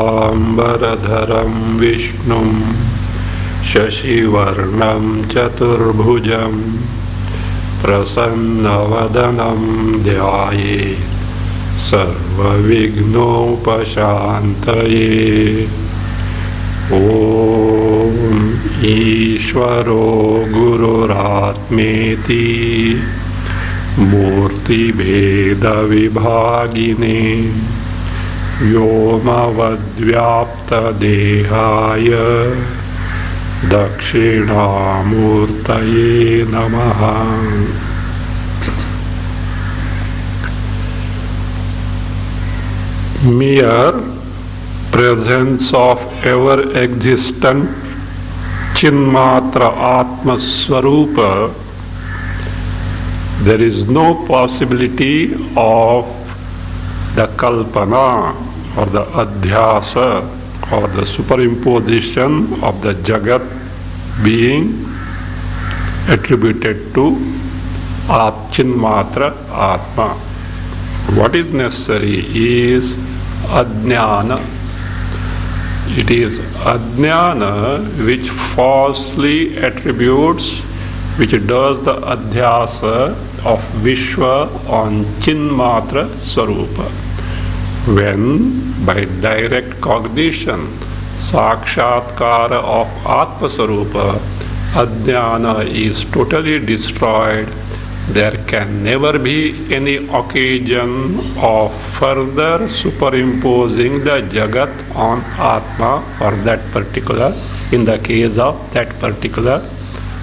शुक्लांबरधरं विष्णुं शशिवर्णं चतुर्भुजं प्रसन्नवदनं ध्यायेत् सर्वविघ्नोपशान्तये। ॐ ईश्वरो गुरुरात्मेति मूर्तिभेदविभागिने व्योमवद्व्याप्तदेहाय दक्षिणामूर्तये नमः। Mere presence of ever-existent Chinmatra Atma Swarupa, there is no possibility of the kalpana or the adhyasa or the superimposition of the jagat being attributed to Chinmatra Atma. What is necessary is ajnana. It is ajnana which falsely attributes, which does the adhyasa of Vishwa on Chinmatra Swarupa. When by direct cognition, sakshatkara of Atma Swarupa, ajnana is totally destroyed, there can never be any occasion of further superimposing the Jagat on Atma or that particular, in the case of that particular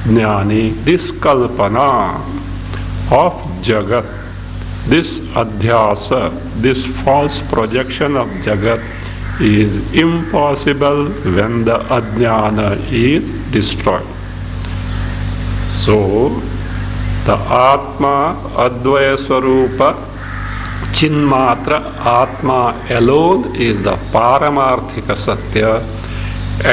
Jnani. This kalpana of Jagat, this adhyasa, this false projection of Jagat is impossible when the ajnana is destroyed. So, the Atma Advaya Swarupa Chinmatra Atma alone is the Paramarthika Satya.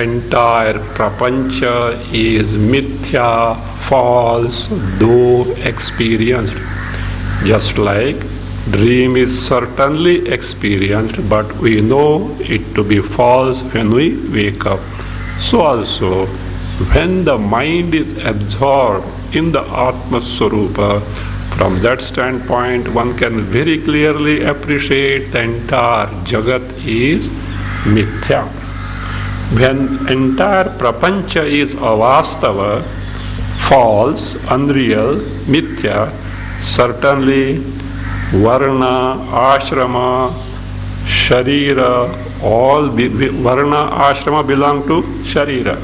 Entire Prapancha is mithya, false, though experienced. Just like dream is certainly experienced, but we know it to be false when we wake up. So also, when the mind is absorbed in the Atma Swarupa, from that standpoint one can very clearly appreciate the entire Jagat is mithya. When entire Prapancha is avastava, false, unreal, mithya, certainly Varna, Ashrama, Sharira, all Varna, Ashrama belong to Sharira.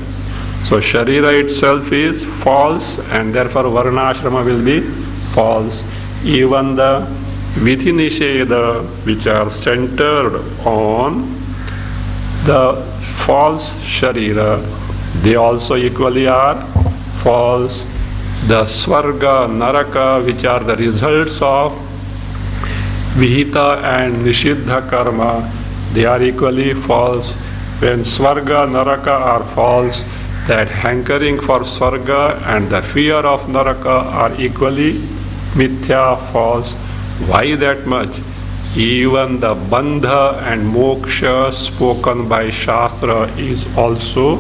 So Sharira itself is false and therefore Varna, Ashrama will be false. Even the Vidhi Nisheda which are centered on the false Sharira, they also equally are false. The Swarga, Naraka which are the results of Vihita and Nishiddha karma, they are equally false. When Swarga, Naraka are false, that hankering for Swarga and the fear of Naraka are equally mithya, false. Why that much? Even the bandha and moksha spoken by Shastra is also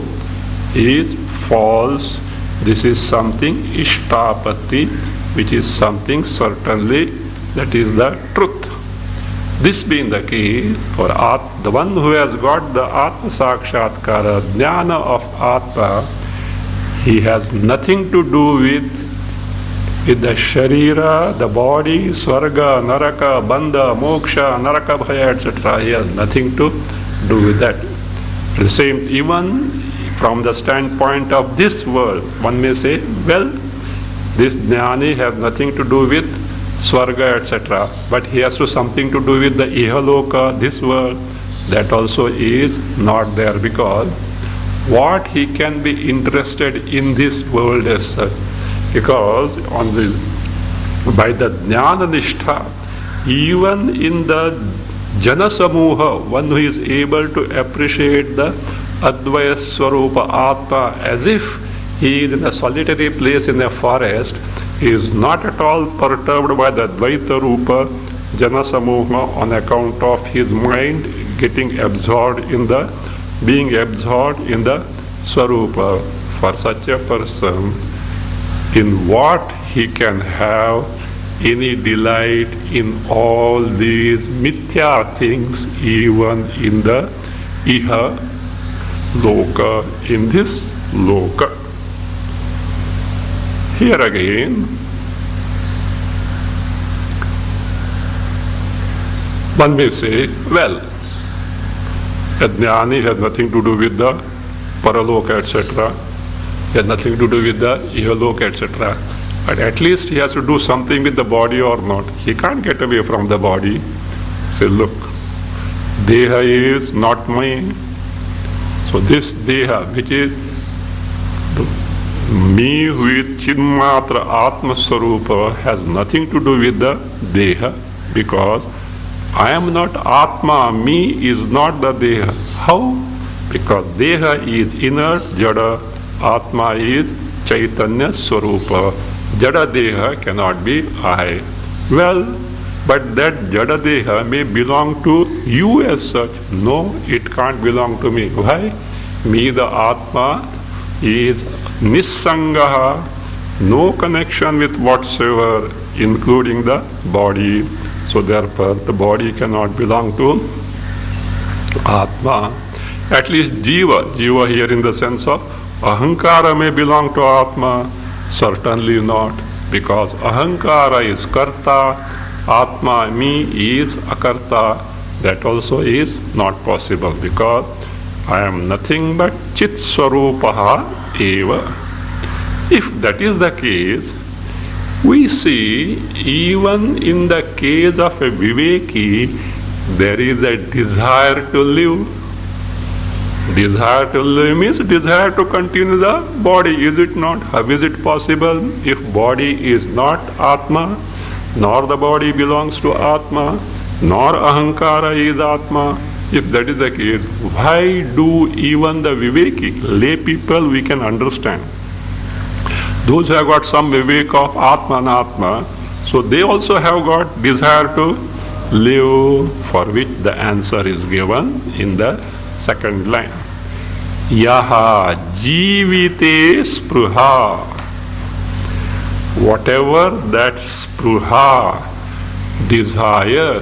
false. This is something ishtapati, which is something certainly that is the truth. This being the case, for the one who has got the Atma Sakshatkara, Jnana of Atma, he has nothing to do with With the sharira, the body, swarga, naraka, bandha, moksha, naraka bhaya, etc. He has nothing to do with that. The same, even from the standpoint of this world, one may say, well, this jnani has nothing to do with swarga, etc. But he has something to do with the ihaloka, this world. That also is not there, because what he can be interested in this world as such. Because by the jnana nishtha, even in the jana samuha, one who is able to appreciate the advaya swarupa atma as if he is in a solitary place in a forest, he is not at all perturbed by the dvaita rupa jana samuha on account of his mind getting absorbed in the, being absorbed in the swarupa. For such a person, in what he can have any delight in all these mithya things, even in the iha loka, in this loka. Here again, one may say, well, a jnani has nothing to do with the paraloka, etc. He has nothing to do with the ihaloka, etc. But at least he has to do something with the body or not. He can't get away from the body. Say, look, deha is not mine. So this deha, which is me with chinmatra atma swarupa, has nothing to do with the deha, because I am not atma, me is not the deha. How? Because deha is inert jada, atma is chaitanya swarupa. Jada deha cannot be I. Well, but that jada deha may belong to you as such. No, it can't belong to me. Why? Me, the atma, is nissangaha, no connection with whatsoever, including the body. So therefore, the body cannot belong to atma. At least jiva, jiva here in the sense of ahankara may belong to atma. Certainly not, because ahankara is karta, atma, me, is akarta. That also is not possible, because I am nothing but chit swarupaha eva. If that is the case, we see even in the case of a viveki, there is a desire to live. Desire to live means desire to continue the body, is it not? How is it possible if body is not atma, nor the body belongs to atma, nor ahankara is atma? If that is the case, why do even the viveki, lay people, we can understand. Those who have got some vivek of atma and atma, so they also have got desire to live, for which the answer is given in the second line. Yaha jivite spruha. Whatever that spruha, desire,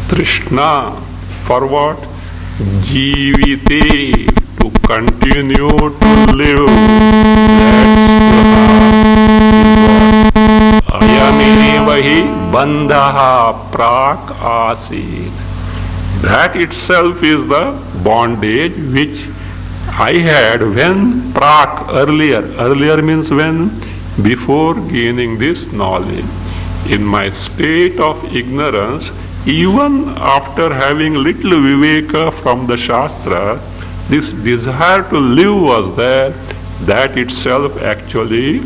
trishna, for what? Jivite, to continue to live. That spruha is what? Ayamevahi bandhaha prak asid. That itself is the bondage which I had when prak, earlier. Earlier means when? Before gaining this knowledge. In my state of ignorance, even after having little viveka from the Shastra, this desire to live was there. That itself actually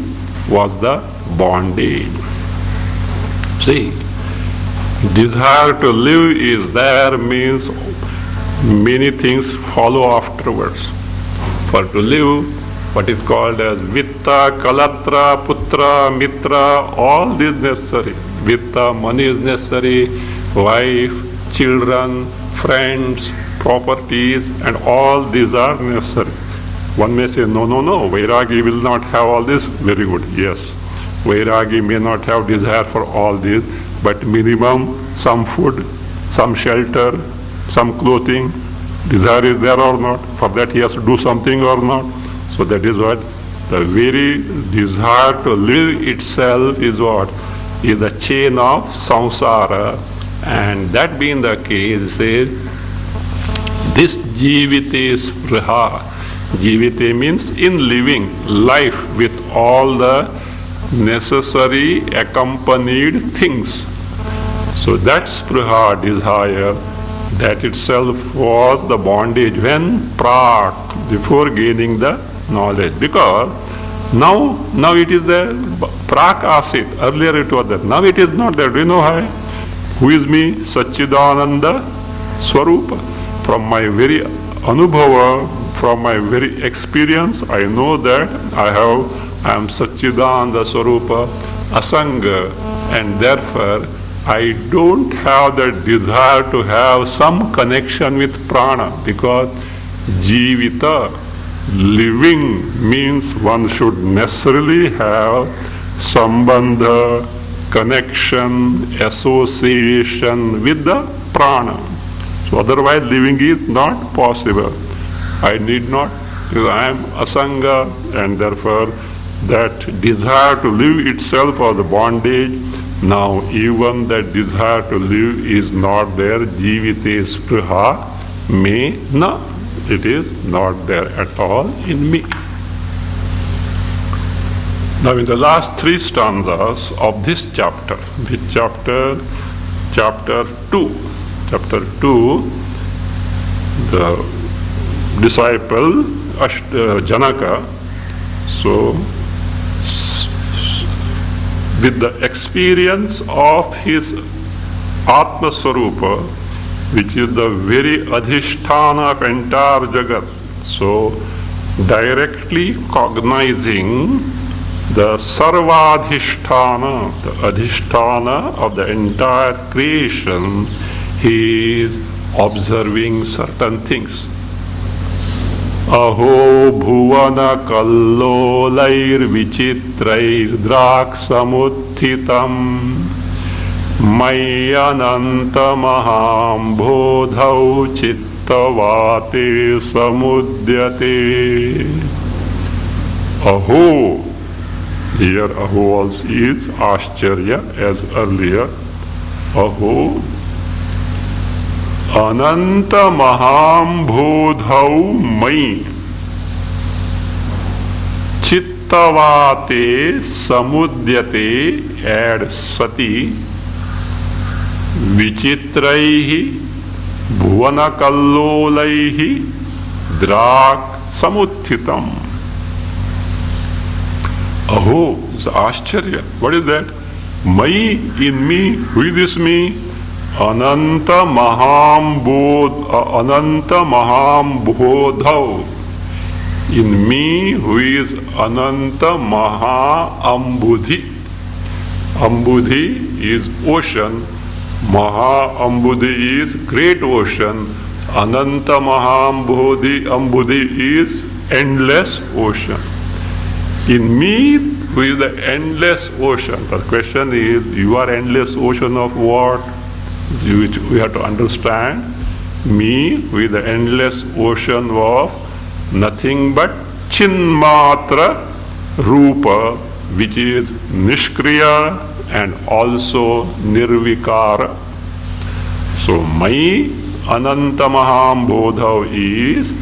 was the bondage. See, desire to live is there means many things follow afterwards. For to live, what is called as vitta, kalatra, putra, mitra, all this necessary. Vitta, money is necessary, wife, children, friends, properties, and all these are necessary. One may say, no, Vairagi will not have all this. Very good, yes. Vairagi may not have desire for all this, but minimum some food, some shelter, some clothing, desire is there or not. For that he has to do something or not. So that is what The very desire to live itself is what? Is the chain of samsara. And that being the case, says, this jivite spriha. Jivite means in living life with all the necessary accompanied things. So that spriha, desire, that itself was the bondage when prak, before gaining the knowledge. Because now it is there, prak asit, earlier it was there, now it is not there. Do you know how? Who is me? Satchidananda Swarupa. From my very anubhava, from my very experience, I know that I am Satchidananda Swarupa, Asanga, and therefore I don't have the desire to have some connection with prana, because jivita, living, means one should necessarily have sambandha, connection, association with the prana. So otherwise living is not possible. I need not, because I am asanga, and therefore that desire to live itself was a bondage. Now even that desire to live is not there. Jivite spriha me na. It is not there at all in me. Now in the last three stanzas of this chapter, chapter 2, the disciple Janaka, so with the experience of his Atma Swarupa, which is the very adhisthana of entire Jagat, so directly cognizing the sarvadhisthana, the adhisthana of the entire creation, he is observing certain things. Aho bhuvana kallolair vichitrair draksamuthitam mayananta maham bodhau chittavate samudyate. Aho, here aho also is ascharya as earlier. Aho Ananta maham bodhau mai chittavate samudyate ad sati vichitraihi bhuvanakallolaihi drak samuthitam. Aho, it's ascharya. What is that? Mai, in me. Who is this me? Ananta maham bodhau. In me, who is Ananta Maha Ambudhi. Ambudhi is ocean. Maha Ambudhi is great ocean. Ananta Maha Ambudhi is endless ocean. In me, who is the endless ocean. The question is, you are endless ocean of what? Which we have to understand. Me with the endless ocean of nothing but chinmatra rupa, which is nishkriya and also nirvikara. So my ananta maham bodhav is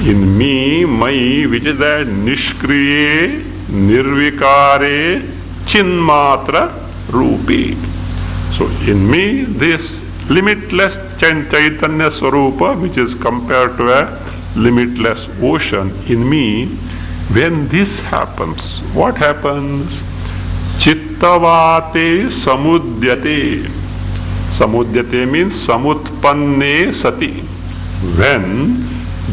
in me, my, which is that nishkriye nirvikare chinmatra rupi. So in me, this limitless Chaitanya Swarupa, which is compared to a limitless ocean, in me, when this happens, what happens? Chittavate samudyate. Samudyate means samutpanne sati. When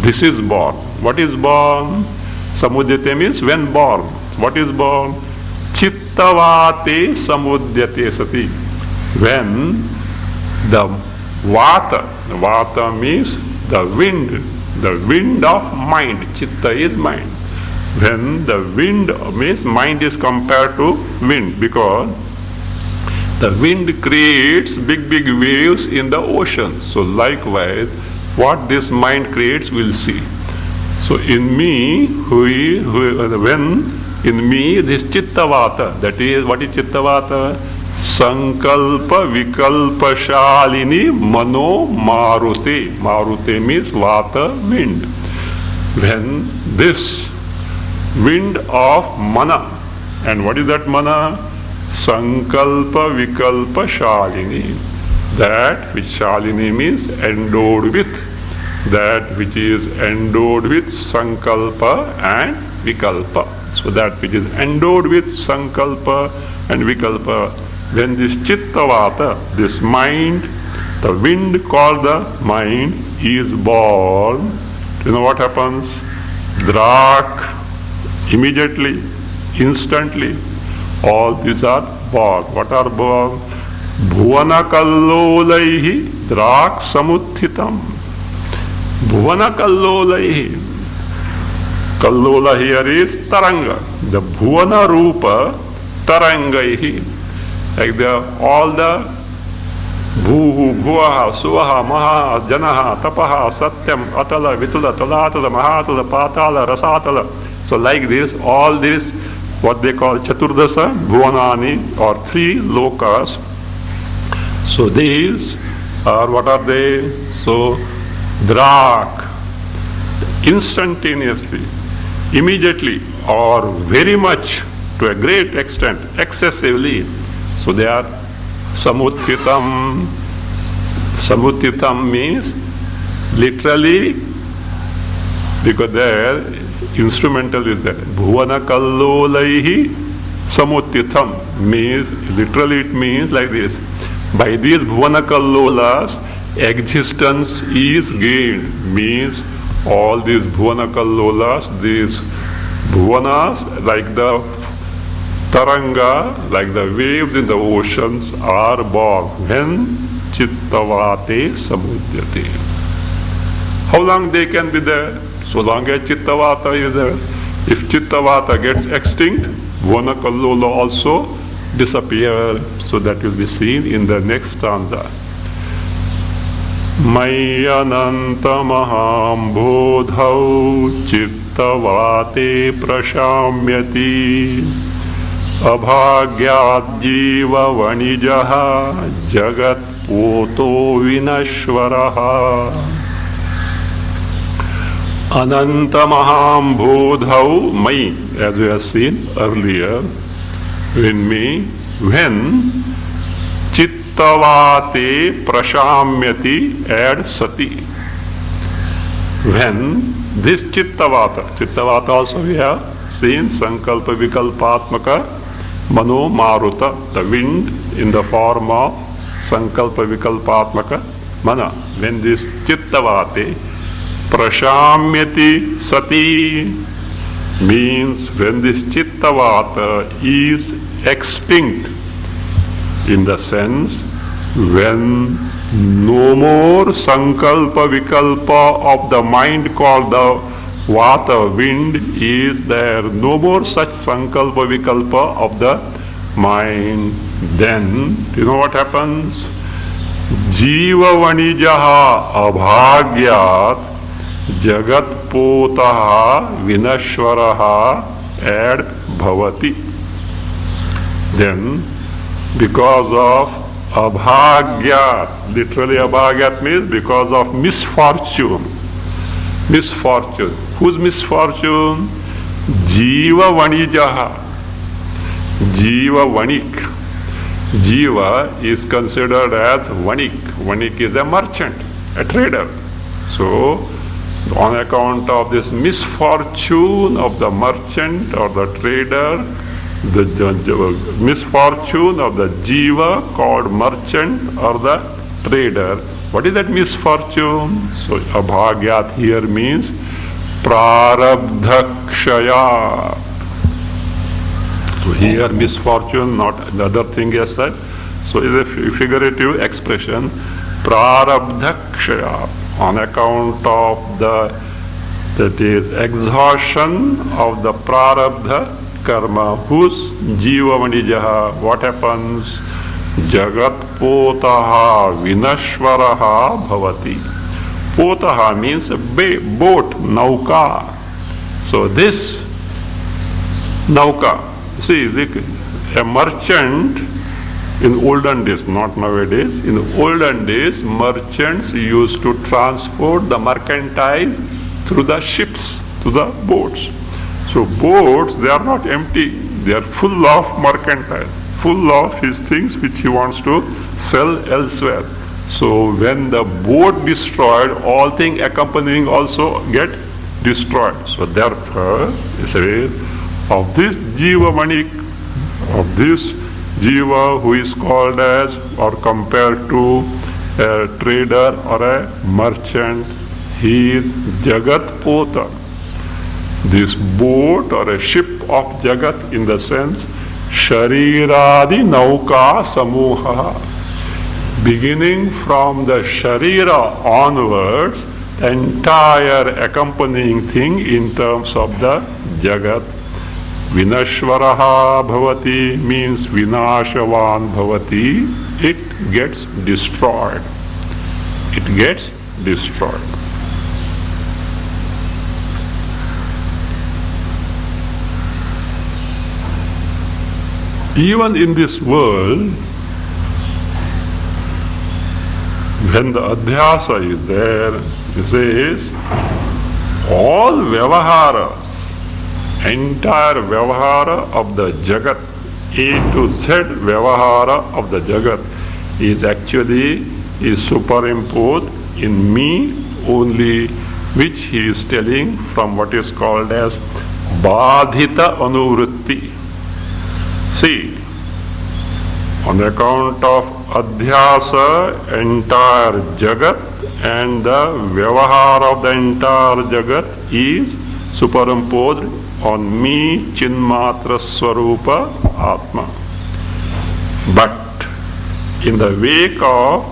this is born. What is born? Samudyate means when born. What is born? Chittavate samudyate sati. When the vata means the wind of mind. Chitta is mind. When the wind means mind is compared to wind, because the wind creates big waves in the ocean. So likewise, what this mind creates, we'll see. So in me, when in me this chittavata, that is, what is chittavata? Sankalpa vikalpa shalini mano marute. Marute means vata, wind. When this wind of mana, and what is that mana? Sankalpa vikalpa shalini. That which shalini means endowed with. That which is endowed with sankalpa and vikalpa. So that which is endowed with sankalpa and vikalpa, when this chittavata, this mind, the wind called the mind, is born, you know what happens? Drak, immediately, instantly, all these are born. What are born? Bhuvana kallolaihi drak samuthitam. Bhuvana kallolaihi. Kallola here is taranga. The bhuvana rupa tarangaihi. Like all the bhuhu, bhuvaha, suvaha, maha, janaha, tapaha, satyam, atala, vitula, talatala, mahatala, patala, rasatala. So like this, all this, what they call Chaturdasa, Bhuvanani, or 3 lokas. So these are, what are they? So drak, instantaneously, immediately, or very much, to a great extent, excessively. So they are samuthitam. Samuthitam means literally, because there instrumental is there. Bhuvana kallolaihi samuthitam means, literally it means like this. By these bhuvana kallolas, existence is gained. Means all these bhuvana kallolas, these bhuvanas, like the taranga, like the waves in the oceans, are born when chittavate samudyate. How long they can be there? So long as chittavata is there. If chittavata gets extinct, bhuvana kallola also disappear. So that will be seen in the next stanza. Mayananta maham bodhau chittavate prashamyati abhagyat jiva vanijaha jagat poto vinashvaraha. Ananta maham bodhau, mai, as we have seen earlier, in me, when chittavate prashamyati, add sati. When this chittavata also we have seen, sankalpa vikalpatmaka mano maruta, the wind in the form of sankalpa vikalpatmaka mana. When this chittavate prashamyati sati means when this chittavata is extinct, in the sense when no more sankalpa vikalpa of the mind called the vata, wind, is there, no more such sankalpa vikalpa of the mind, then you know what happens? Jiva vanijaha abhagyat jagat potaha vinashvaraha ad bhavati. Then because of abhagyat, literally abhagyat means because of misfortune. Misfortune. Whose misfortune? Jiva vanijaha. Jiva vanik. Jiva is considered as vanik. Vanik is a merchant, a trader. So on account of this misfortune of the merchant or the trader, the misfortune of the jiva called merchant or the trader. What is that misfortune? So abhagyat here means prarabdhakshaya. So here misfortune, not the other thing as such. So it is a figurative expression. Prarabdhakshaya, on account of that is exhaustion of the prarabdha karma, whose jiva vanijaha, what happens? Jagat potaha vinashvaraha bhavati. Potaha means a boat, nauka. So this nauka, see, a merchant in olden days, not nowadays, in olden days, merchants used to transport the mercantile through the ships, to the boats. So boats, they are not empty, they are full of mercantile, full of his things which he wants to sell elsewhere. So when the boat destroyed, all things accompanying also get destroyed. So therefore, of this Jiva Manik, of this Jiva who is called as or compared to a trader or a merchant, he is Jagat Pota. This boat or a ship of Jagat in the sense Shariradi Nauka Samuha. Beginning from the Sharira onwards, the entire accompanying thing in terms of the Jagat. Vinashvaraha bhavati means vinashavan bhavati. It gets destroyed. It gets destroyed. Even in this world, when the adhyasa is there, it says, all vyavaharas, entire vyavahara of the Jagat, A to Z vyavahara of the Jagat is actually superimposed in me only, which he is telling from what is called as Badhita Anuvritti. See, on account of adhyasa, entire Jagat and the vyavahara of the entire Jagat is superimposed on me, Chinmatra Swarupa Atma. But in the wake of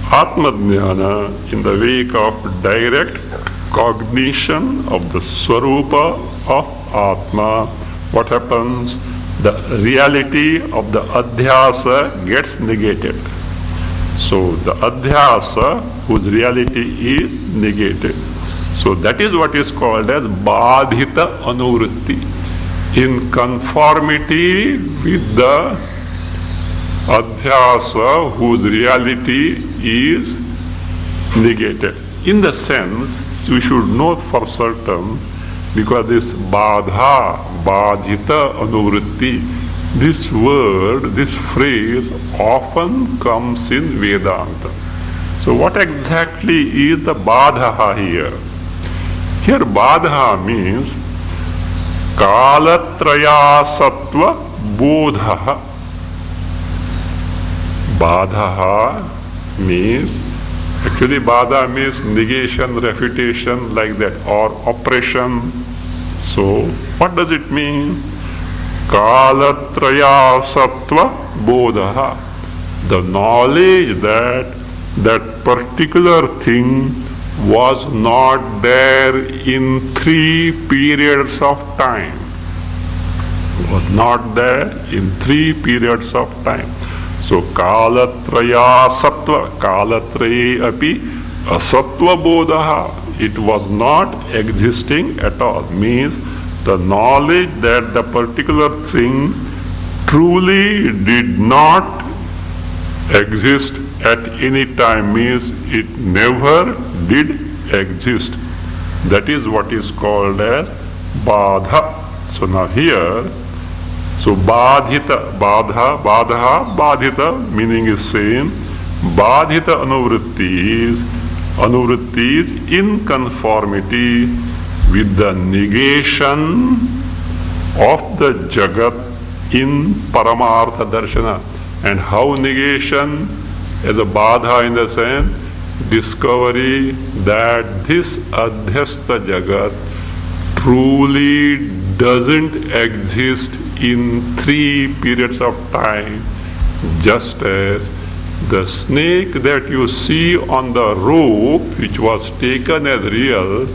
Atmadhyana, in the wake of direct cognition of the Swarupa of Atma, what happens? The reality of the adhyasa gets negated. So the adhyasa whose reality is negated. So that is what is called as Badhita Anuvritti. In conformity with the adhyasa whose reality is negated. In the sense, we should know for certain, because this Badha, Badhita Anuvritti, this word, this phrase often comes in Vedanta. So what exactly is the Badha here? Here Badha means Kalatraya Sattva Bodha. Badha means, actually Badha means negation, refutation, like that, or oppression. So what does it mean? Kalatraya Sattva Bodha. The knowledge that that particular thing was not there in 3 periods of time. Was not there in 3 periods of time. So Kalatraya Sattva, Kalatraye api asattva bodha. It was not existing at all. Means the knowledge that the particular thing truly did not exist at any time, means it never did exist. That is what is called as Badha. So now here, so Badhita, Badha, Badha, Badhita, meaning is same. Badhita Anuvritti is in conformity with the negation of the Jagat in Paramartha Darshana. And how negation? As a Badha in the sense, discovery that this Adhyastha Jagat truly doesn't exist in 3 periods of time, just as the snake that you see on the rope, which was taken as real,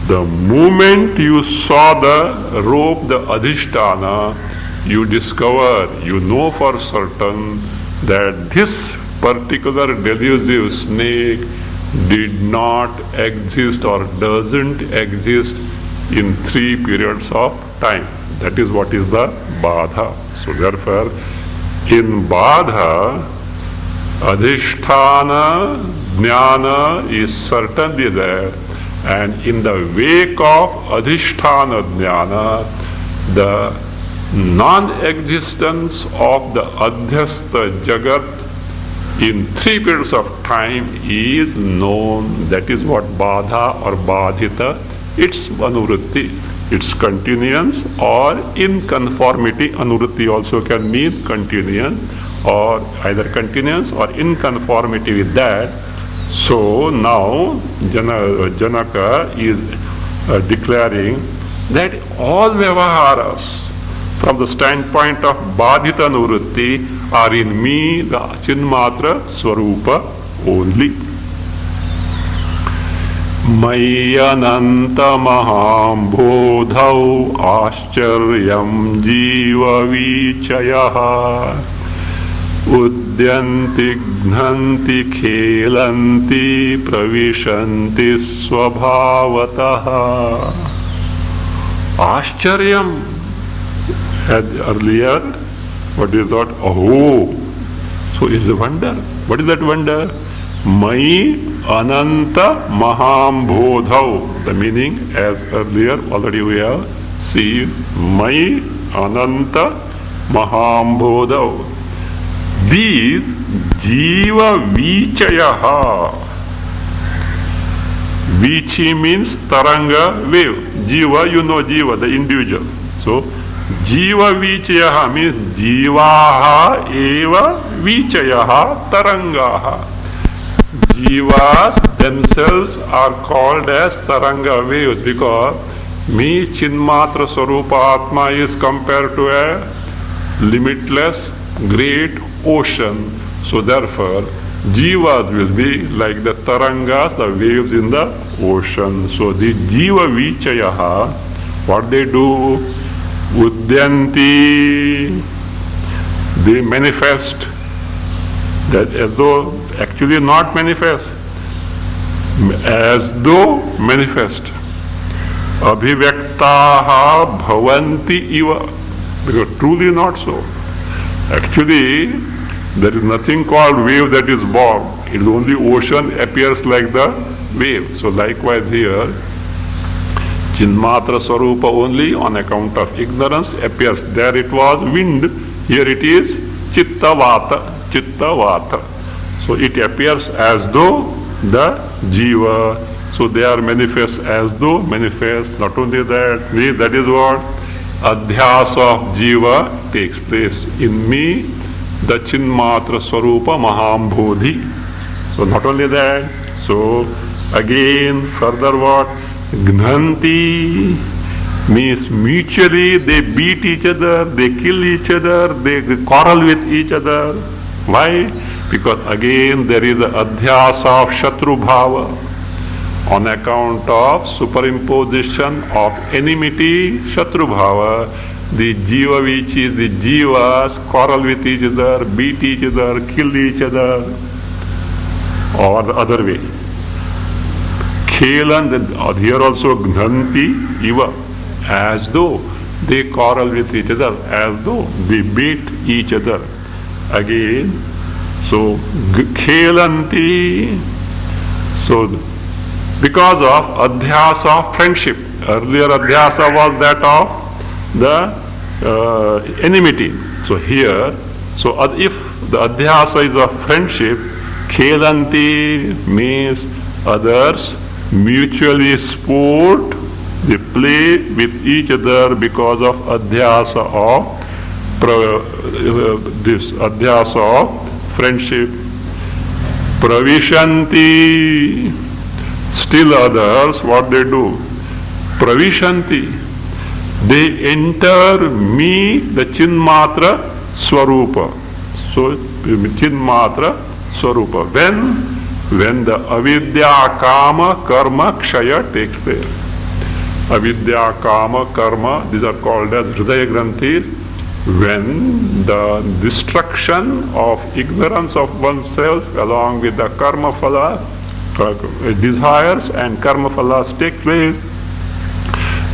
the moment you saw the rope, the Adhisthana, you discover, you know for certain that this particular delusive snake did not exist or doesn't exist in 3 periods of time. That is what is the Badha. So therefore, in Badha, Adhisthana Jnana is certainly there, and in the wake of Adhisthana Jnana, the non-existence of the Adhyastha Jagat in 3 periods of time is known. That is what Badha or Badhita, its anuvritti, its continuance or inconformity. Anuvritti also can mean continuance, or either continuance or inconformity with that. So now Janaka is declaring that all Vyavaharas from the standpoint of Badhita Nuvritti are in me, the Chinmatra Swarupa only. Mayananta maham bodhau ascharyam jiva vichayaha udyanti gnanti khelanti pravishanti swabhavataha. Ascharyam, as earlier, what is that? Oh, so it's a wonder. What is that wonder? Mai ananta maham bodhau. The meaning, as earlier already we have seen, Mai ananta maham bodhau. These jiva vichayaha. Vichi means taranga, wave. Jiva, you know jiva, the individual. So jiva vichayaha means jivaha eva vichayaha tarangaha. Jivas themselves are called as taranga waves because me Chinmatra Swarupa Atma is compared to a limitless great ocean. So therefore Jivas will be like the tarangas, the waves in the ocean. So the Jiva Vichayaha, what they do? Udyanti, they manifest, that as though actually not manifest, as though manifest. Abhivyaktaha bhavanti iva, because truly not so. Actually, there is nothing called wave that is born. It is only ocean appears like the wave. So likewise here, Chinmatra Swarupa only on account of ignorance appears. There it was wind, here it is Chittavata. So it appears as though the Jiva. So they are manifest as though manifest. Not only that, that is what Adhyasa of Jiva takes place. In me, the Chinmatra Swarupa Mahambodhi. So not only that, so again further what? Gnanti means mutually they beat each other, they kill each other, they quarrel with each other. Why? Because again there is a adhyasa of Shatru Bhava on account of superimposition of enmity, Shatru Bhava. The Jiva which is the Jivas quarrel with each other, beat each other, kill each other, or the other way. Khelan, here also Gnanti Iva, as though they quarrel with each other, as though they beat each other. Again, so Khelanti, so because of adhyasa of friendship. Earlier adhyasa was that of the enmity. So here, so if the adhyasa is of friendship, Khelanti means others mutually sport, they play with each other because of adhyasa of this adhyasa of friendship. Pravishanti, still others, what they do? Pravishanti, they enter me, the Chinmatra Swarupa. So Chinmatra Swarupa. When the avidya kama karma kshaya takes place. Avidya kama karma, these are called as hridaya granthis. When the destruction of ignorance of oneself along with the karma phala, desires and karma phalas take place,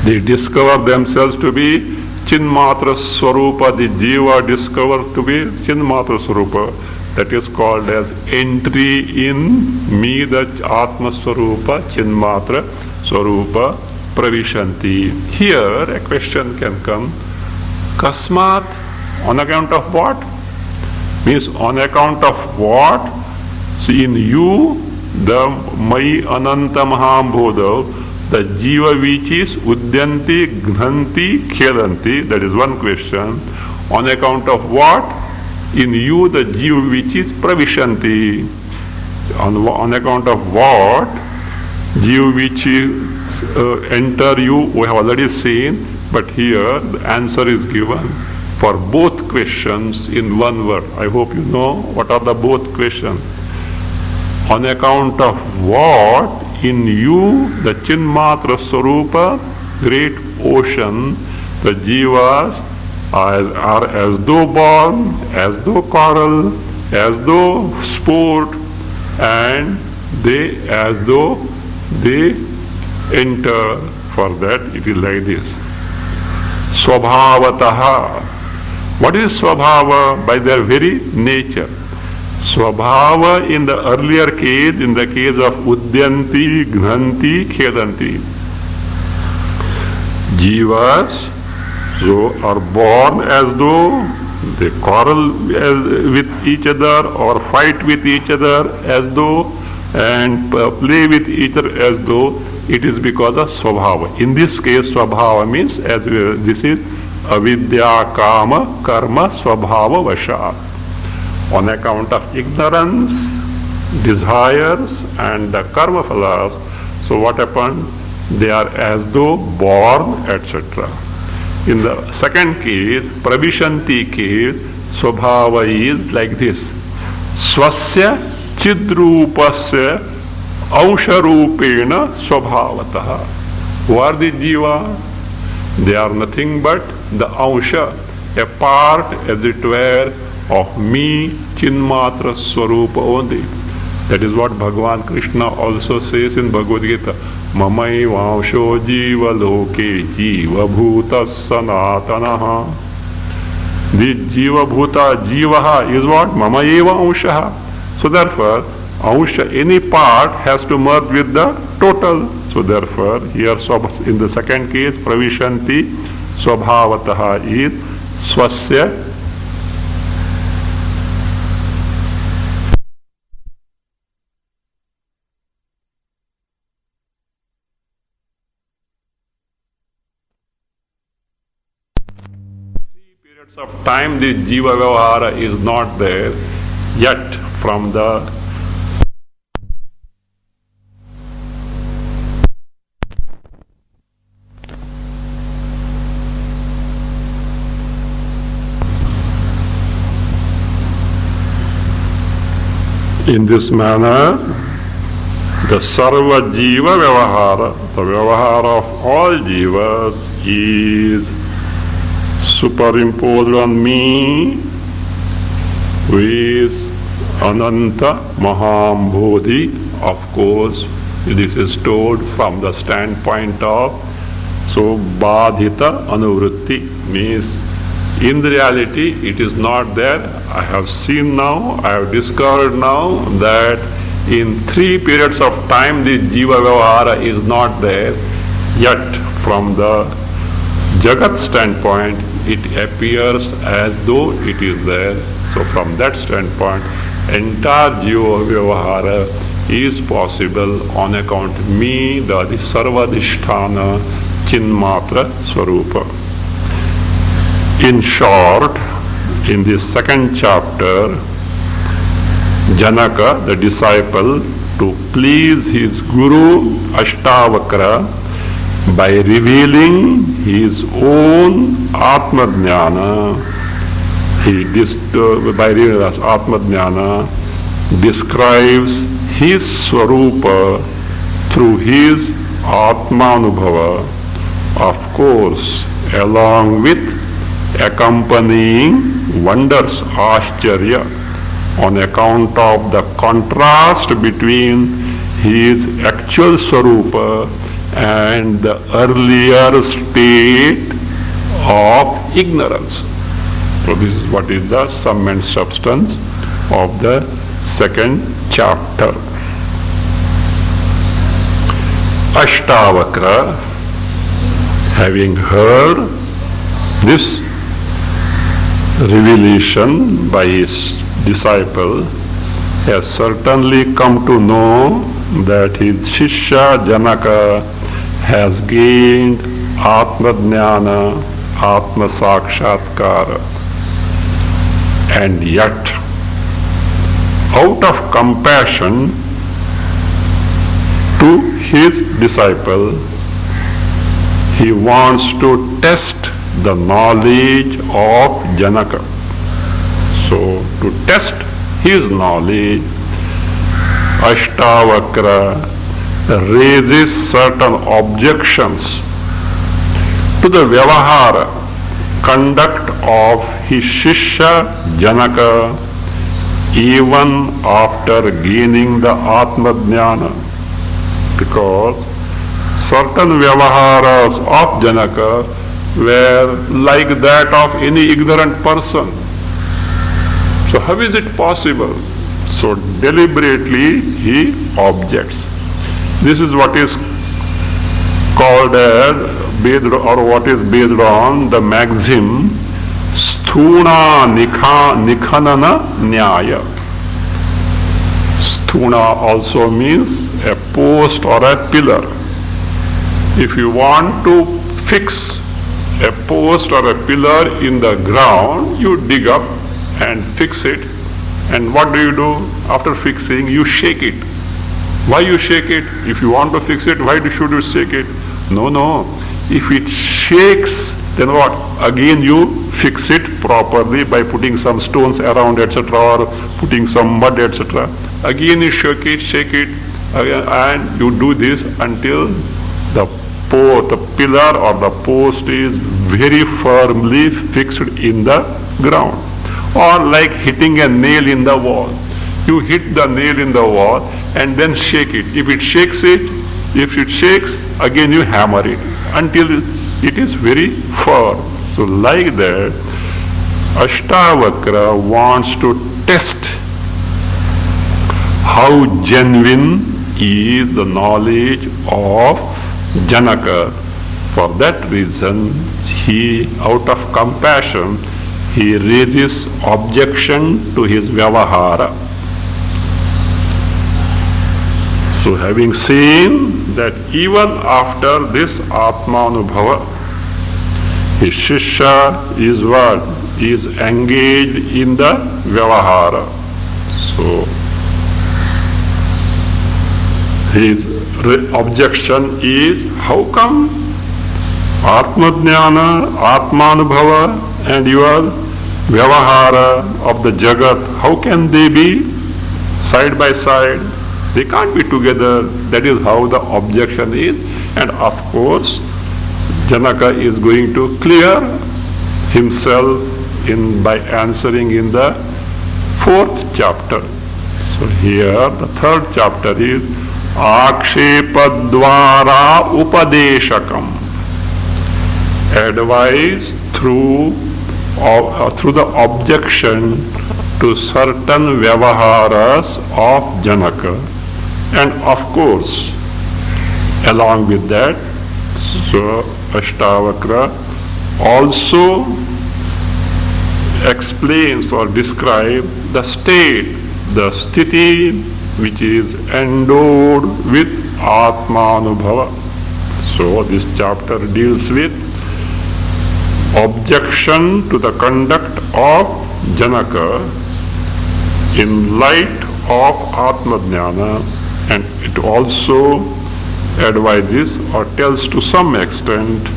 They discover themselves to be Chinmatra Swarupa. The Jiva discovered to be Chinmatra Swarupa. That is called as entry in me, the Atma Swarupa, Chinmatra Swarupa Pravishanti. Here a question can come. Kasmat, on account of what? Means on account of what? See, in you, the Mai Ananta Mahambodha, the Jiva which is Udyanti, Gnanti, Khedanti, that is one question. On account of what? In you, the Jiva which is Pravishanti. On account of what? Jiva which is enter you, we have already seen, but here the answer is given for both questions in one word. I hope you know what are the both questions. On account of what? In you, the Chinmatra Swarupa, great ocean, the Jivas are as though born, as though coral, as though sport, and they as though they enter. For that it is like this. Swabhavataha. What is Swabhava? By their very nature. Swabhava in the earlier case, in the case of Udyanti, Gnanti, Khedanti. Jivas so are born as though they quarrel with each other or fight with each other as though and play with each other as though. It is because of Swabhava. In this case, Swabhava means this is Avidya Kama Karma Swabhava Vasha. On account of ignorance, desires and the karma phalas. So what happened? They are as though born, etc. In the second case, Pravishanti case, Swabhava is like this. Swasya Chidrupasya Ausharupena Swabhavataha. Who are the Jiva? They are nothing but the Ausha, a part as it were of me, Chinmatra Swarupa only. That is what Bhagavan Krishna also says in Bhagavad Gita. Mamai Vangsho Jiva Loke Jiva Bhuta Sanatanaha. The Jiva Bhuta Jivaha is what? Mama Eva Anshaha. So therefore, Ansha, any part has to merge with the total. So therefore, here in the second case, Pravishanti Swabhavataha is Swasya of time. The Jiva Vyavahara is not there yet from the in this manner. The Sarva Jiva Vyavahara, the Vyavahara of all Jivas is superimposed on me with Ananta Mahambodhi. Of course, this is told from the standpoint of Badhita Anuvritti, means in reality it is not there. I have seen now, I have discovered now that in 3 periods of time the Jiva Vyavahara is not there, yet from the Jagat standpoint it appears as though it is there. So from that standpoint, entire Jiva Vyavahara is possible on account of me, the Sarvadhisthana Chinmatra Swarupa. In short, in this second chapter, Janaka, the disciple, to please his Guru Ashtavakra by revealing his own Atma Jnana, by revealing Atma Jnana, describes his Swarupa through his Atmanubhava, of course, along with accompanying wonders, Ascharya, on account of the contrast between his actual Swarupa and the earlier state of ignorance. So this is what is the sum and substance of the second chapter. Ashtavakra, having heard this revelation by his disciple, has certainly come to know that his Shishya Janaka has gained Atma Jnana, Atma Sakshatkara, and yet, out of compassion to his disciple, he wants to test the knowledge of Janaka. So, to test his knowledge, Ashtavakra raises certain objections to the Vyavahara, conduct of his Shishya Janaka even after gaining the Atma Jnana, because certain Vyavaharas of Janaka were like that of any ignorant person. So how is it possible? So deliberately he objects. This is what is called as based, or what is based on the maxim Sthuna Nikhanana Nyaya. Sthuna also means a post or a pillar. If you want to fix a post or a pillar in the ground, you dig up and fix it. And what do? After fixing, you shake it. Why you shake it? If you want to fix it, why should you shake it? No. If it shakes, then what? Again you fix it properly by putting some stones around, etc., or putting some mud, etc. Again you shake it, and you do this until the pillar or the post is very firmly fixed in the ground. Or like hitting a nail in the wall. You hit the nail in the wall and then shake it. If it shakes, again you hammer it until it is very firm. So like that, Ashtavakra wants to test how genuine is the knowledge of Janaka. For that reason, he, out of compassion, he raises objection to his Vyavahara. So having seen that even after this Atmanubhava, his Shishya is what? Is engaged in the Vyavahara. So his objection is, how come Atma-jnana, Atmanubhava and your Vyavahara of the Jagat, how can they be side by side? They can't be together. That is how the objection is. And of course, Janaka is going to clear himself by answering in the 4th chapter. So here the 3rd chapter is Akshepadvara Upadeshakam. Advice through the objection to certain Vyavaharas of Janaka. And of course, along with that, so Ashtavakra also explains or describes the state, the sthiti which is endowed with Atmanubhava. So this chapter deals with objection to the conduct of Janaka in light of Atma-jnana, and it also advises or tells to some extent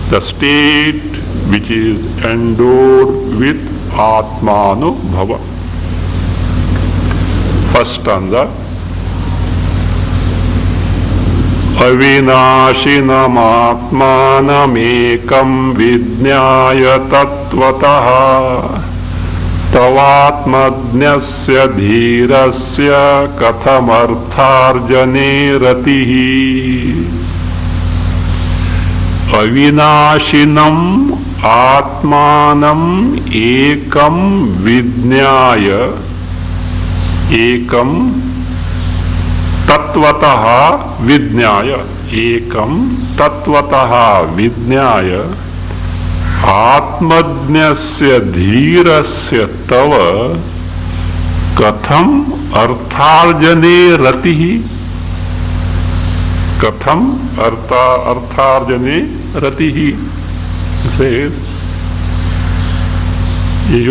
the state which is endowed with Atmanubhava. First stanza. Avinashinam atmanamekam vidnyaya tattvataha tavatmadnyasya dhirasya kathamartharjane ratihi. अविनाशिनम आत्मानम एकम विज्ञाय एकम तत्वतः विज्ञाय एकम तत्वतः विज्ञाय आत्मज्ञस्य धीरस्य तव कथम अर्थार्जने रतिः कथम अर्थार्जने रतिः says in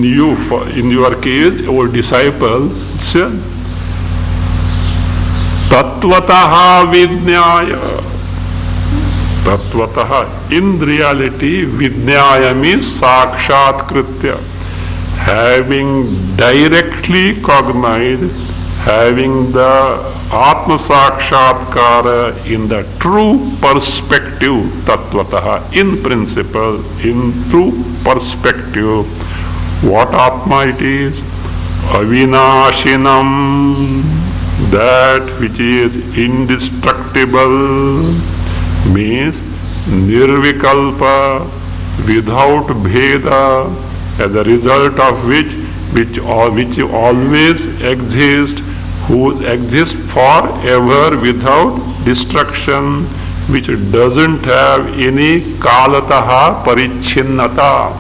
your case our disciple said तत्वतः विज्ञाय तत्वतः in reality विज्ञाय means साक्षात्कृत्य having directly cognized having the Atma Sakshatkara in the true perspective, Tattvataha, in principle, in true perspective, what Atma it is? Avinashinam, that which is indestructible, means Nirvikalpa, without Bheda, as a result of which always exists, who exists forever without destruction, which doesn't have any kalataha parichinnata,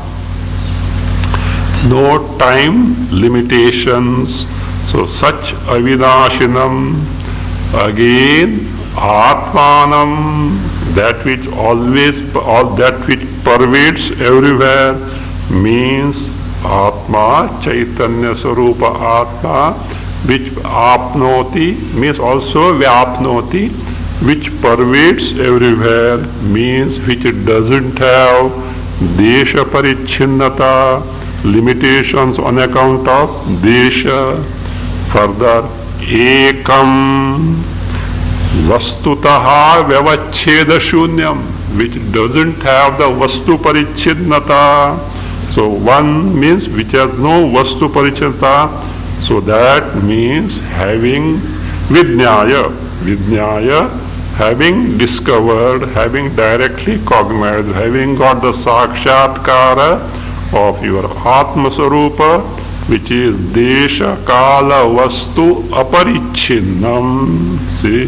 no time limitations. So such avinashinam, again atmanam, that which pervades everywhere, means atma, chaitanya sarupa atma, which apnoti means also vyapnoti, which pervades everywhere, means which doesn't have desha parichinnata, limitations on account of desha. Further, ekam vastutaha vyavachcheda shunyam, which doesn't have the vastu parichinnata. So one means which has no vastu parichinnata. So that means having Vijnaya, having discovered, having directly cognized, having got the Sakshatkara of your Atma Sarupa, which is Desha Kala Vastu Aparichinnam. See,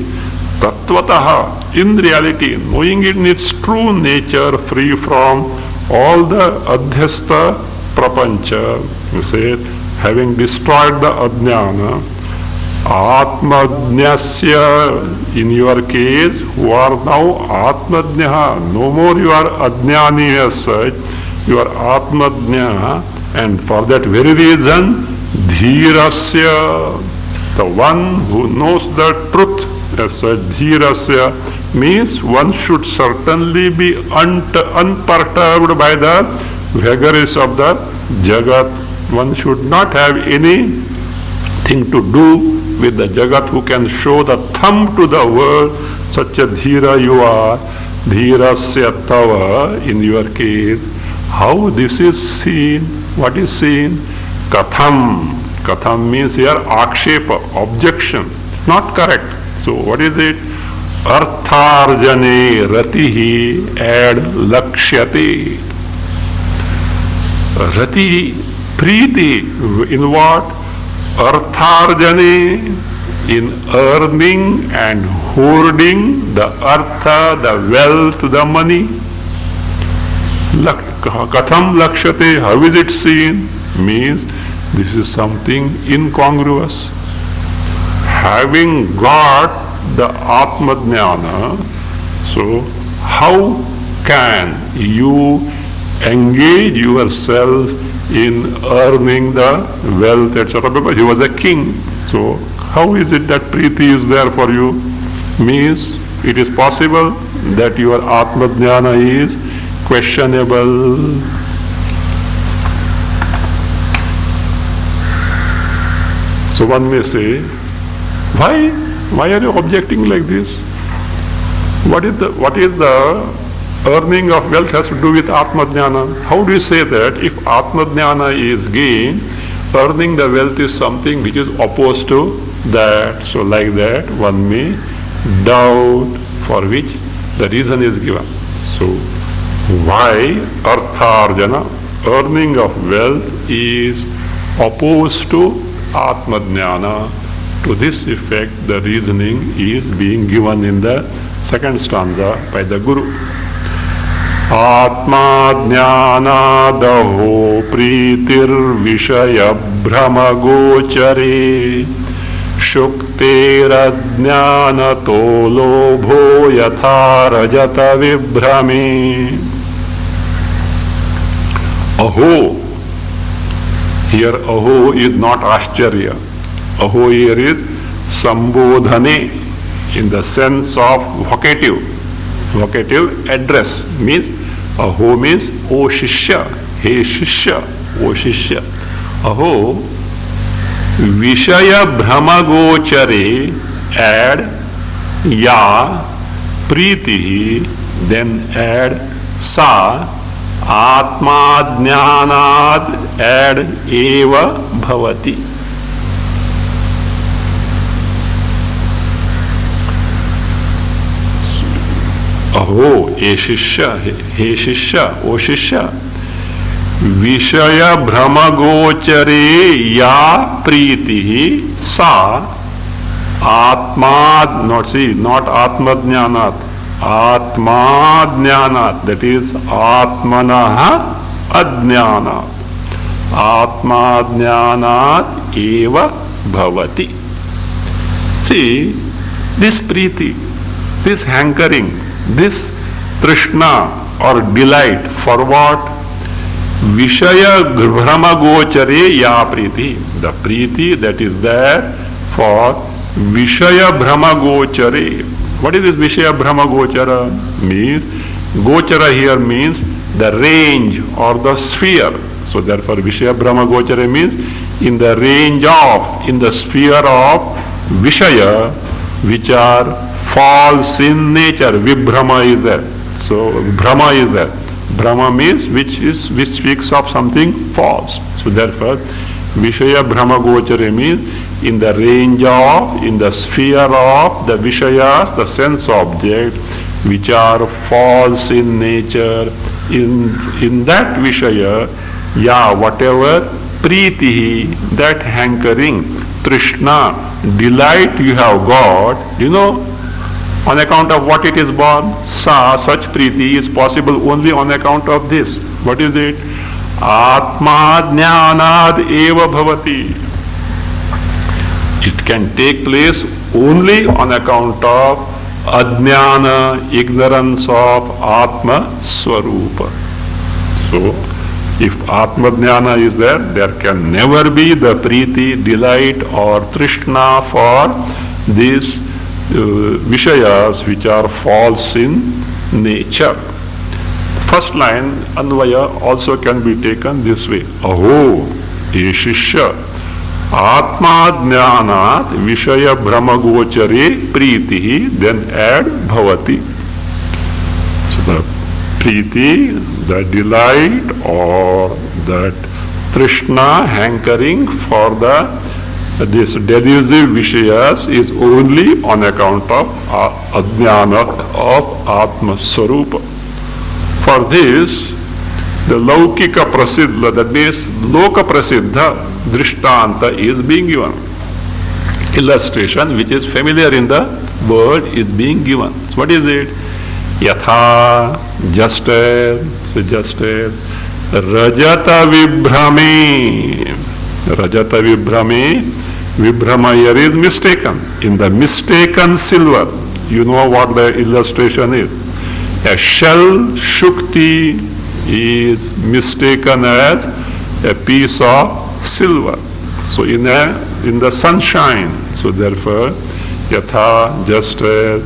Tattvataha, in reality, knowing it in its true nature, free from all the Adhyastha Prapancha, you say, having destroyed the ajnana, atmajnasya, in your case, who are now atmajnaha, no more you are ajnani as such, you are atmajna, and for that very reason, dhirasya, the one who knows the truth as such, dhirasya, means one should certainly be unperturbed by the vagaries of the jagat. One should not have anything to do with the Jagat who can show the thumb to the world. Such a Dhira you are, Dhirasya Tava, in your case. How this is seen? What is seen? Katham. Katham means here akshepa, objection. Not correct. So what is it? Artharjane ratihi ad lakshyate. Rati, Preeti, in what? Artharjane, in earning and hoarding the artha, the wealth, the money. Katham lakshate, how is it seen? Means this is something incongruous. Having got the Atmajnana, so how can you engage yourself in earning the wealth, etc. Because he was a king. So how is it that Preeti is there for you? Means it is possible that your Atmajnana is questionable. So one may say, why are you objecting like this? What is the earning of wealth has to do with Atmajnana? How do you say that if Atmajnana is gain, earning the wealth is something which is opposed to that? So like that one may doubt, for which The reason is given. So, why Artharjana, earning of wealth, is opposed to Atmajnana? To this effect, the reasoning is being given in the second stanza by the Guru. Atma jnanadaho pritir vishaya brahma gochare shukterajnanato lobho yatha rajata vibhrame. Aho, here aho is not Ascharya. Aho here is Sambodhane in the sense of vocative. Vocative address means aho means O Shishya, He Shishya, O Shishya. Aho Vishaya Brahmagochare, add Ya Priti, then add Sa, Atma Jnanad, add Eva Bhavati. Aho, E Shishya, He Shishya, O Shishya. Vishaya Brahmagochare Ya Priti Sa Atma, not Atma Jnanat, Atma Jnanat, that is Atmanaha Ajnanat. Atma Jnanat Eva Bhavati. See, this Priti, this hankering, this Trishna or delight for what? Vishaya Brahmagochare Ya Priti. The Priti that is there for Vishaya Brahmagochare. What is this Vishaya Brahmagochara? Means, Gochara here means the range or the sphere. So therefore Vishaya Brahmagochare means in the range of, in the sphere of Vishaya, which are false in nature. Vibhrama is there. So Brahma is there. Brahma means which speaks of something false. So therefore, Vishaya Brahmagochare means in the range of, in the sphere of the Vishayas, the sense object, which are false in nature. In that Vishaya, whatever Priti, that hankering, Trishna, delight you have got, on account of what it is born. Such Priti is possible only on account of this. What is it? Atma Jnanad Eva Bhavati. It can take place only on account of Ajnana, ignorance of Atma Swarupa. So, if Atma Jnana is there, there can never be the Priti, delight or Trishna for these Vishayas which are false in nature. First line, Anvaya, also can be taken this way. Aho, Yeshishya, Atma Jnanat, Vishaya Brahmagochare, Priti, then add Bhavati. So the Priti, the delight or that Trishna, hankering for this delusive Vishayas is only on account of Ajnana of Atma Swarupa. For this, the Laukika Prasiddha, that means Loka Prasiddha Drishtanta is being given. Illustration which is familiar in the world is being given. So what is it? Yatha, just as, Rajata Vibhrame. Rajata Vibhrame, Vibhrama here is mistaken. In the mistaken silver, you know what the illustration is. A shell Shukti is mistaken as a piece of silver. So in the sunshine. So therefore, Yatha, just as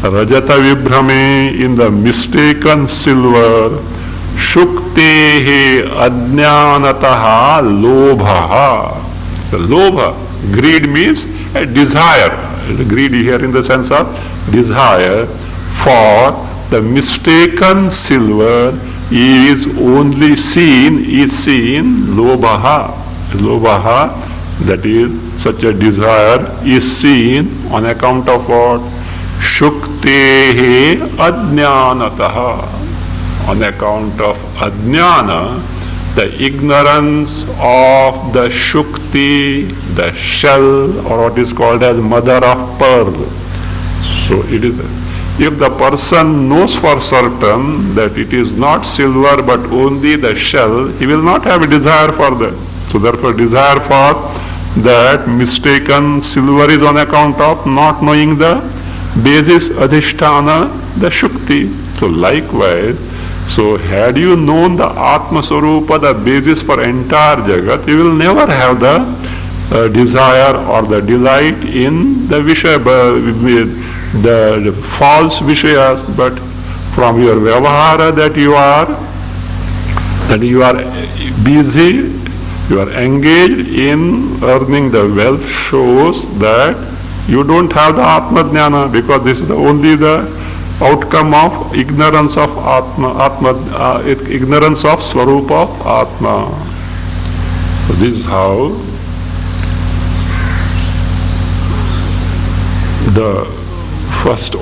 Rajata Vibhrame, in the mistaken silver, Shuktehe Ajnanataha Lobhaha. So Lobha, greed means a desire. Greed here in the sense of desire for the mistaken silver is only seen, Lobhaha. Lobhaha, that is such a desire, is seen on account of what? Shukti shuktehe ajnanataha. On account of ajnana, the ignorance of the shukti, the shell, or what is called as mother of pearl. So it is, if the person knows for certain that it is not silver but only the shell, he will not have a desire for that. So therefore desire for that mistaken silver is on account of not knowing the basis adhisthana, the shukti. So likewise, so had you known the Atma Swarupa, the basis for entire Jagat, you will never have the desire or the delight in the Vishaya, the false Vishayas, but from your Vyavahara that you are busy, you are engaged in earning the wealth, shows that you don't have the Atma Jnana, because this is only the outcome of ignorance of ignorance of Swarupa of Atma. So this is how the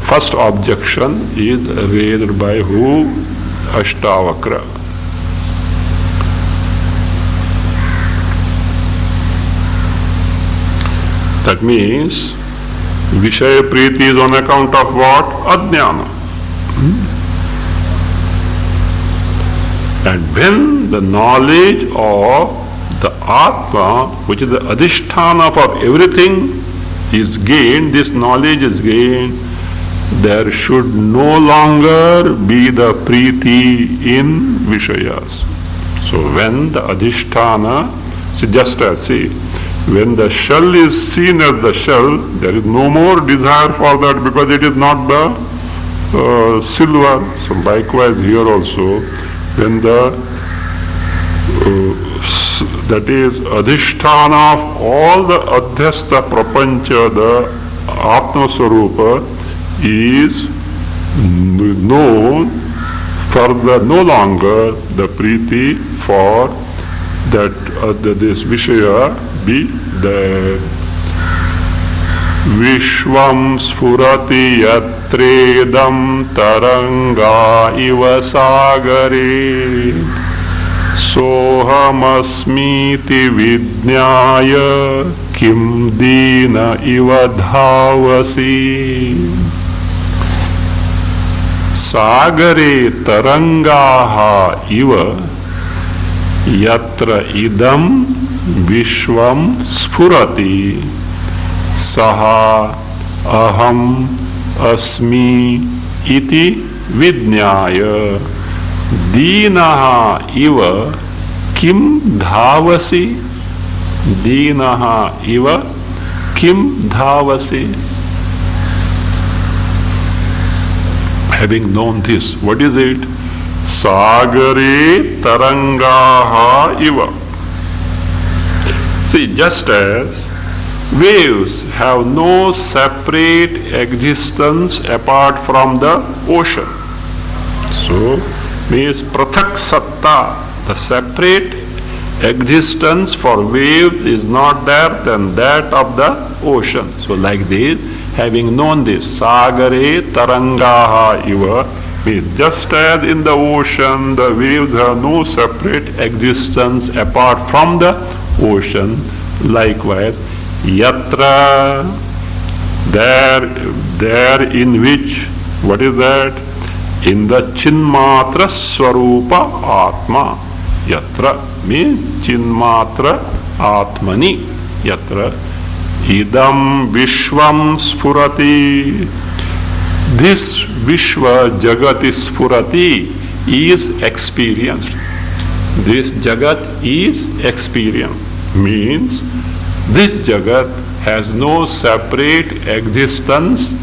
first objection is raised by who? Ashtavakra. That means Vishaya Priti is on account of what? Ajnana. And when the knowledge of the Atma, which is the adhisthana of everything, is gained, this knowledge is gained, there should no longer be the Priti in Vishayas. So when the adhisthana, when the shell is seen as the shell, there is no more desire for that because it is not the silver. So likewise here also, when the that is adhisthana of all the adhyastha prapancha, the Atma Swarupa, is known, further no longer the Priti for that this Vishaya be there. Vishvam sphurati yatredam taranga iva sagare sohamasmiti vidnyaya kim dina iva dhavasi. Sagare tarangaha iva yatra idam Vishvam sphurati saha aham asmi iti vidnyaya dinaha iva kim dhavasi. Dinaha iva kim dhavasi. Having known this, what is it? Sagare tarangaha iva. See, just as waves have no separate existence apart from the ocean. So, means prathak satta, the separate existence for waves is not there than that of the ocean. So, like this, having known this, sagare tarangaha iva, means just as in the ocean the waves have no separate existence apart from the ocean, likewise yatra, there in which, what is that? In the chinmatra swarupa atma. Yatra means chinmatra atmani. Yatra idam vishvam spurati. This vishva jagati spurati is experienced. This jagat is experienced. Means this jagat has no separate existence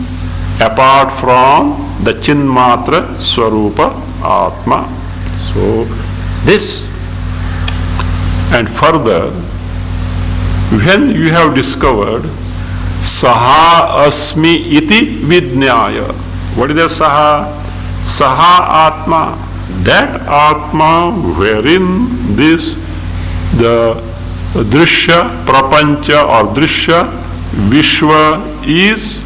apart from the chinmatra swarupa atma. So this, and further, when you have discovered saha asmi iti vidnyaya, what is that saha? Saha atma, that atma wherein this the drishya prapancha or drishya vishwa is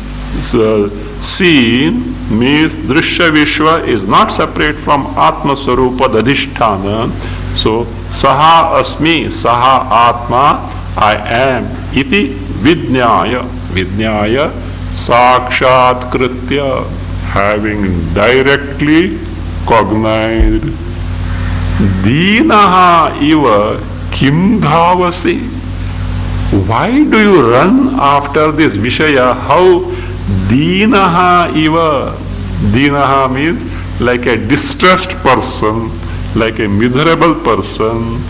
seen means Drishya Vishwa is not separate from Atma Swarupa Adhisthana. So, Saha Asmi, Saha Atma, I am, iti Vidnyaya. Vidnyaya, Sakshat Kritya, having directly cognized. Dinaha iva kim dhavasi. Why do you run after this Vishaya? How Dinaha iva. Dinaha means like a distressed person, like a miserable person,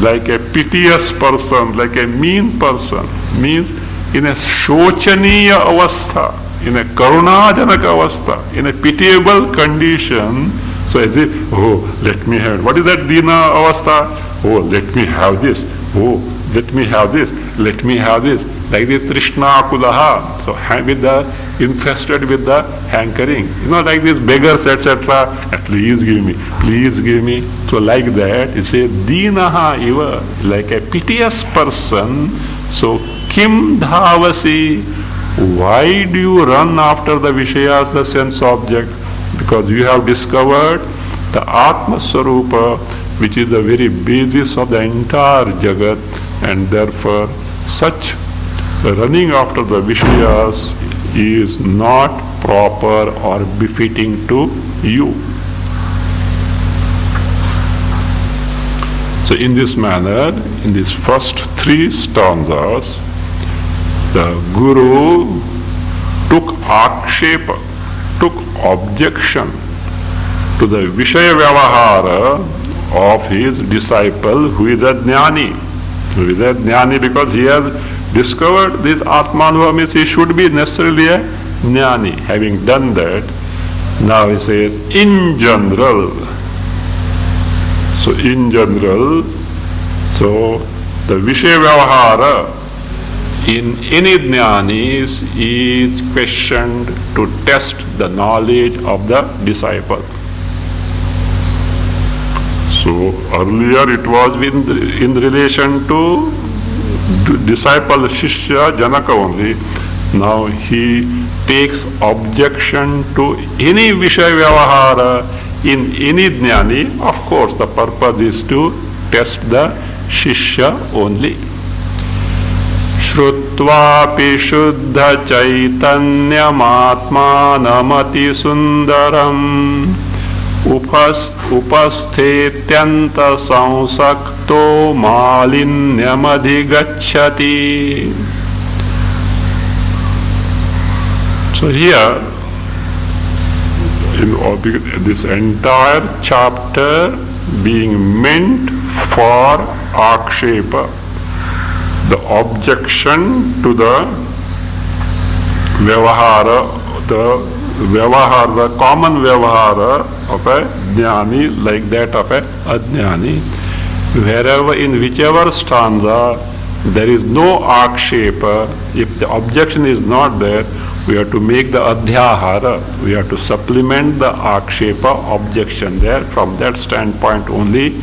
like a piteous person, like a mean person. Means in a shochaniya avastha, in a karunajanaka avastha, in a pitiable condition. So as if, oh, let me have, what is that dina avastha? Oh, let me have this. Oh, let me have this. Let me have this. Like the Trishna Kulaha. So with the infested with the hankering. Like these beggars, etc. Please give me. Please give me. So like that, you say dinaha iva, like a piteous person. So kim dhavasi. Why do you run after the Vishayas, the sense object? Because you have discovered the Atma Swarupa, which is the very basis of the entire Jagat, and therefore such running after the Vishayas is not proper or befitting to you. So in this manner, in these first three stanzas, the Guru took akshepa, took objection to the Vishaya Vyavahara of his disciple who is a Jnani. Who is a Jnani because he has discovered this Atmanubhava, means he should be necessarily a Jnani. Having done that, now he says, in general. So in general, so the Vishaya Vyavahara in any Jnanis is questioned to test the knowledge of the disciple. So earlier it was in relation to disciple Shishya Janaka only. Now he takes objection to any Vishaya Vyavahara in any Jnani. Of course, the purpose is to test the Shishya only. Shrutvapi Shuddha Chaitanyamaatmanamati Sundaram Upasthityanta Sansakto Malinyamadigatchati. So here, in this entire chapter being meant for akshepa, the objection to the vyavahara, the common vyavahara of a jnani, like that of a ajnani. Wherever, in whichever stanza, there is no akshepa, if the objection is not there, we have to make the adhyahara, we have to supplement the akshepa objection there. From that standpoint only,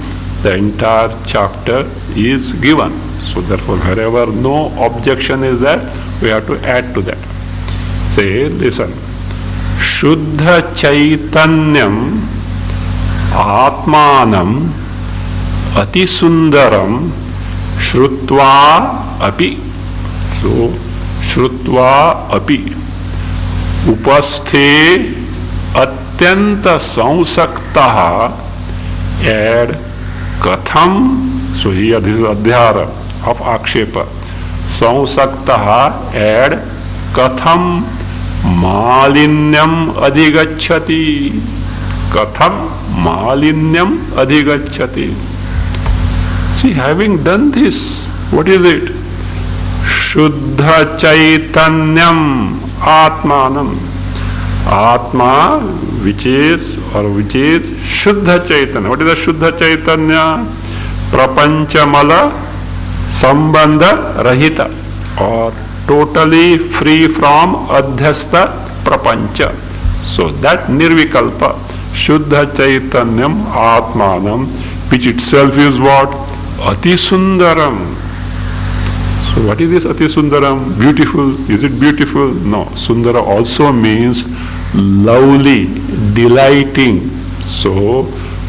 the entire chapter is given. So therefore, wherever no objection is there, we have to add to that. Say, listen. Shuddha Chaitanyam Atmanam Atisundaram Shrutva Api. So, Shrutva Api Upasthe Atyanta Sansaktaha add Katham. So here this is Adhyara of Akshepa. Sansaktaha add Katham Malinyam Adhigacchati. Katham Malinyam Adhigacchati. See, having done this, what is it? Shuddha Chaitanyam Atmanam. Atma, which is Shuddha Chaitanya. What is the Shuddha Chaitanya? Prapanchamala Sambandha Rahita, or totally free from Adhyastha Prapancha. So that Nirvikalpa, Shuddha Chaitanyam Atmanam, which itself is what? Atisundaram. So So what is this Ati Sundaram? Beautiful. Is it beautiful? No. Sundara also means lovely, delighting. So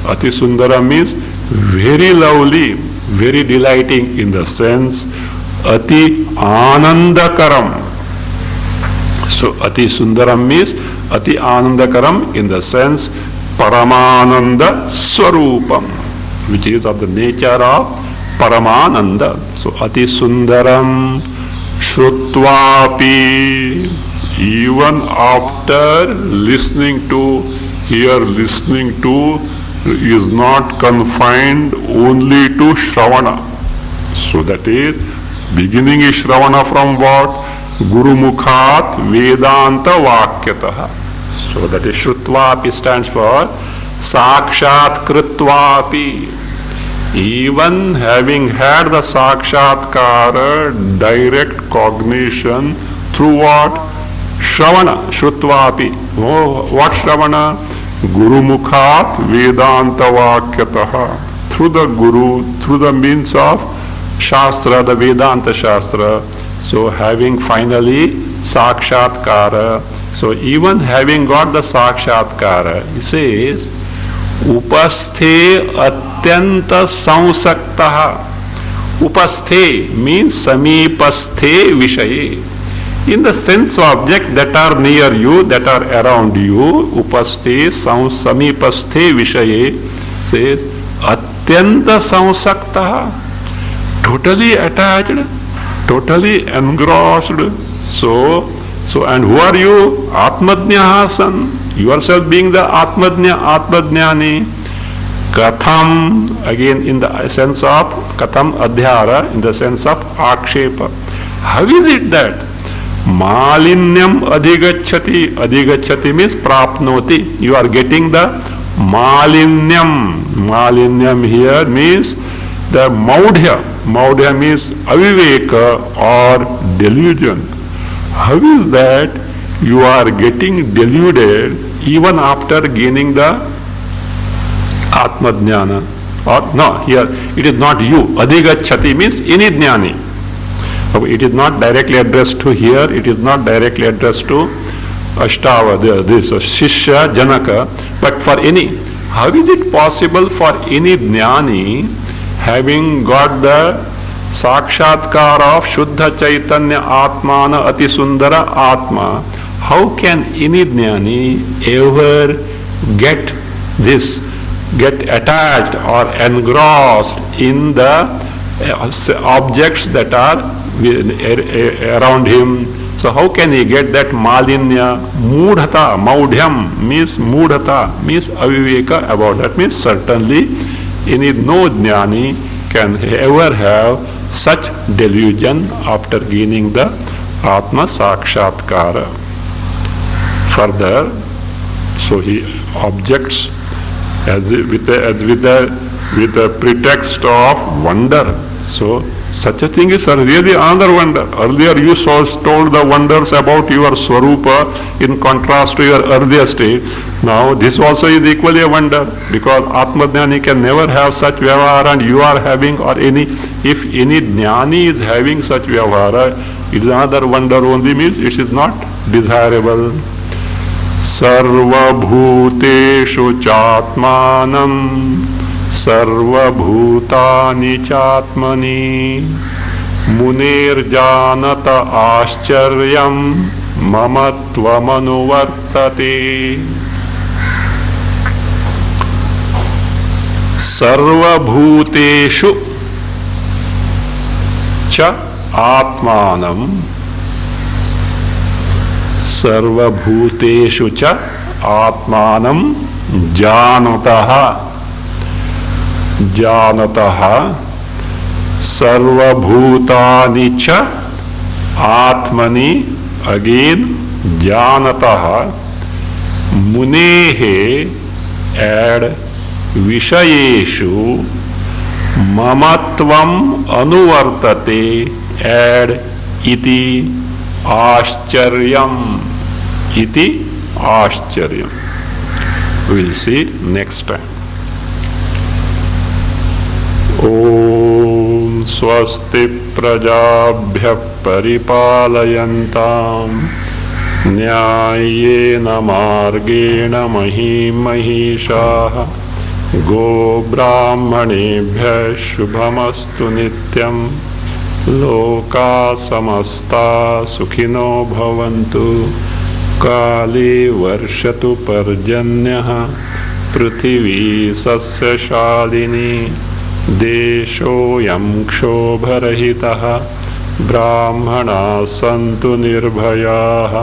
Ati Sundaram means very lovely, very delighting in the sense Ati Anandakaram. So Ati Sundaram means Ati Anandakaram in the sense Paramananda Swarupam, which is of the nature of Paramananda. So Ati Sundaram Shrutvapi, even after listening to, here listening to is not confined only to Shravana. So that is, beginning is Shravana from what? Guru Mukhat Vedanta Vakyataha. So that is Shrutvapi stands for Sakshat Krutvapi. Even having had the Sakshatkara, direct cognition through what? Shravana, Shrutvapi. Oh, what Shravana? Guru Mukhat Vedanta Vakyataha. Through the Guru, through the means of Shastra, the Vedanta Shastra. So having finally Sakshatkara. So even having got the Sakshatkara, he says, Upasthe Atyanta Sansaktaha. Upasthe means Samipasthe Vishaye. In the sense object that are near you, that are around you, Upasthe Samipasthe Vishaye says Atyanta Sansaktaha. Totally attached, totally engrossed. So and who are you? Atmadnyahasan. Yourself being the Atmadnyani. Katham, again in the sense of Katham Adhyara, in the sense of Akshepa. How is it that Malinyam Adhigachati? Adhigachati means Prapnoti. You are getting the Malinyam. Malinyam here means the Maudhya. Maudhya means Aviveka or delusion. How is that you are getting deluded even after gaining the Atmadhyana? Or no, here it is not you. Adhigachati means any jnani. It is not directly addressed to here, it is not directly addressed to Ashtava, this Shishya, Janaka, but for any. How is it possible for any jnani having got the Sakshatkar of Shuddha Chaitanya Atmana Ati Sundara Atma, how can any jnani ever get this, get attached or engrossed in the objects that are around him? So how can he get that Malinya? Mudhata, Maudhyam means Mudhata, means Aviveka about that, means certainly no jnani can ever have such delusion after gaining the Atma Sakshatkara. Further, so he objects with the pretext of wonder. So such a thing is really another wonder. Earlier you told the wonders about your Swarupa in contrast to your earlier state. Now this also is equally a wonder, because Atmadhyani can never have such vyavahara and you are having, or if any jnani is having such vyavahara, it is another wonder only, means it is not desirable. Sarva bhuteshu chatmanam sarva bhutani chatmani munir janata ascharyam mamattvamanuvartate. Sarva bhuteshu cha atmanam sarva bhuteshu cha atmanam janataha sarva bhutani cha atmani, again janataha munehe, add Vishayeshu mamatvam anuvartate, add iti ascharyam. Iti ascharyam. We will see next time. Om स्वस्ति प्रजाभ्यः परिपालयन्ताम् न्याय्येन मार्गेण महीं महिषाः गोब्राह्मणेभ्यः शुभमस्तु नित्यम् लोकाः समस्ताः सुखिनो भवन्तु काले वर्षतु पर्जन्यः पृथिवी सस्यशालिनी देशोऽयं क्षोभरहितः ब्राह्मणाः सन्तु निर्भयाः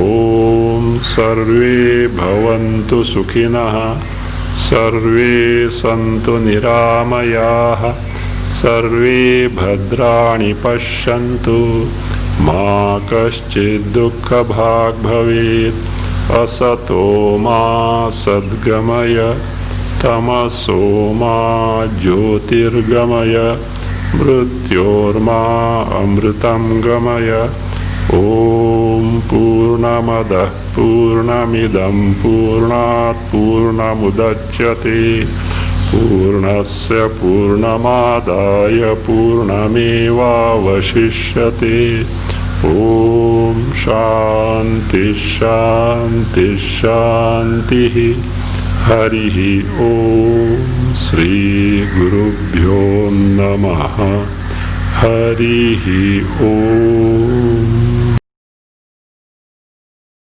ॐ सर्वे भवन्तु सुखिनः सर्वे सन्तु निरामयाः सर्वे भद्राणि पश्यन्तु मा कश्चित् दुःखभाग् भवेत् असतो मा सद्गमय तमसो मा ज्योतिर्गमय मृत्योर्मा अमृतं गमय ॐ पूर्णमदः पूर्णमिदं पूर्णात् पूर्णमुदच्यते पूर्णस्य पूर्णमादाय पूर्णमेवावशिष्यते ॐ शान्ति शान्ति शान्तिः हरिः ॐ श्रीगुरुभ्यो नमः हरिः ॐ